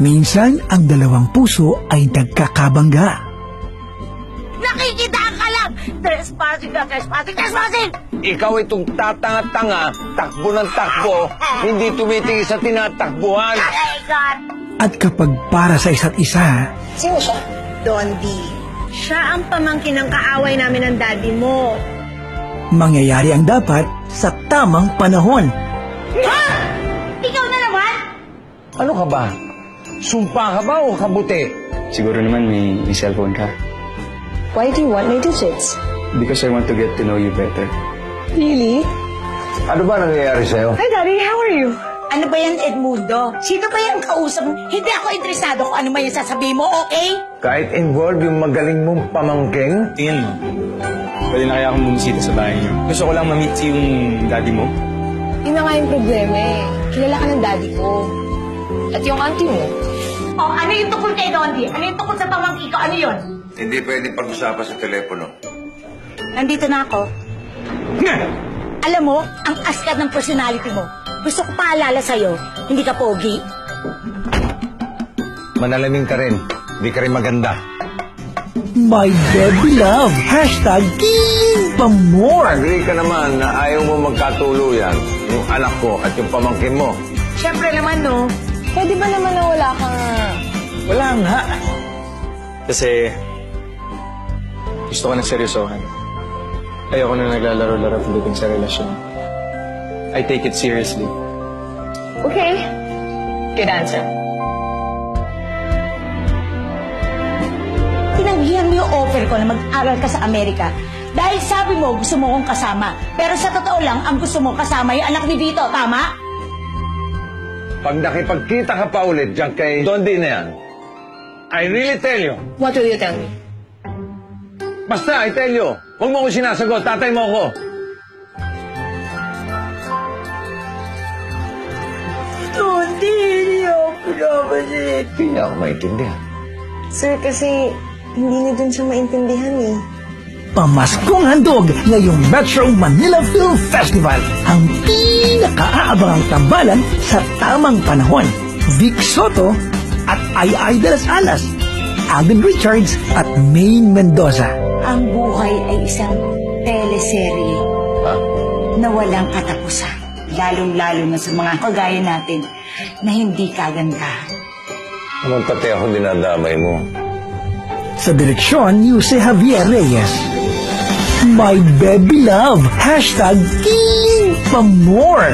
Minsan, ang dalawang puso ay nagkakabangga. Nakikita ka lang! Trespassing na trespassing! Trespassing! Ikaw itong tatanga-tanga, takbo ng takbo, hindi tumitingin sa tinatakbuhan. Ay, God! At kapag para sa isa't isa, Sino siya? Dondi, siya ang pamangkin ng kaaway namin ng daddy mo. mangyayari ang dapat sa tamang panahon. Ha? Ikaw na naman? Ano ka ba? Sumpa ka ba o kabuti? Siguro naman may cellphone ka. Why do you want my digits? Because I want to get to know you better. Really? Ano ba nangyayari sa'yo? Hi, Daddy. How are you? Ano ba yan, Edmundo? Sino ba yung kausap mo? Hindi ako interesado kung ano man yung sasabihin mo, okay? Kahit involved yung magaling mong pamangking? Tingin mo, pwede na kaya akong bumisita sa bahay niyo. Gusto ko lang ma-meet yung daddy mo. Yun na nga yung problema eh. Kilala ka ng daddy ko. At yung auntie mo. Oh, ano yung tukol kay Dondi? Ano yung tukol sa pamangkin ko? Ano yun? Hindi pwedeng pag-usapan sa telepono. Nandito na ako. Alam mo, ang askat ng personality mo. Gusto ko paalala sa'yo, hindi ka pogi. Manalamin ka rin. Hindi ka rin maganda. My baby love, hashtag King Pamor. Agree ka naman na ayaw mo magkatuluyan yung anak ko at yung pamangkin mo. Siyempre naman, no? Pwede ba naman na wala kang... Wala nga. Kasi gusto ko ng seryosohan. Ayoko na naglalaro-laro pagdating sa relasyon. I take it seriously. Okay. Good answer. Tinanggihan mo yung offer ko na mag-aral ka sa Amerika. Dahil sabi mo, gusto mo kong kasama. Pero sa totoo lang, ang gusto mo kasama yung anak ni Vito, tama? Pag nakipagkita ka pa ulit dyan kay Dondi na yan, I really tell you, What will you tell me? basta I tell you, huwag mo ko sinasagot, tatay mo ko. Dondi, hindi ako pinapansin. Hindi niya ako maintindihan. Sir, kasi hindi na dun siya maintindihan eh. Pamaskong handog ngayong Metro Manila Film Festival. Ang pinakaabangang tambalan sa tamang panahon. Vic Soto at Ay de las Alas. Alden Richards at Maine Mendoza. Ang buhay ay isang teleserye na walang katapusan. Lalong-lalo na sa mga kagaya natin na hindi kaganda. Anong pati ako dinadamay mo? Sa direksyon ni Jose Javier Reyes. My baby love, hashtag King Pamor.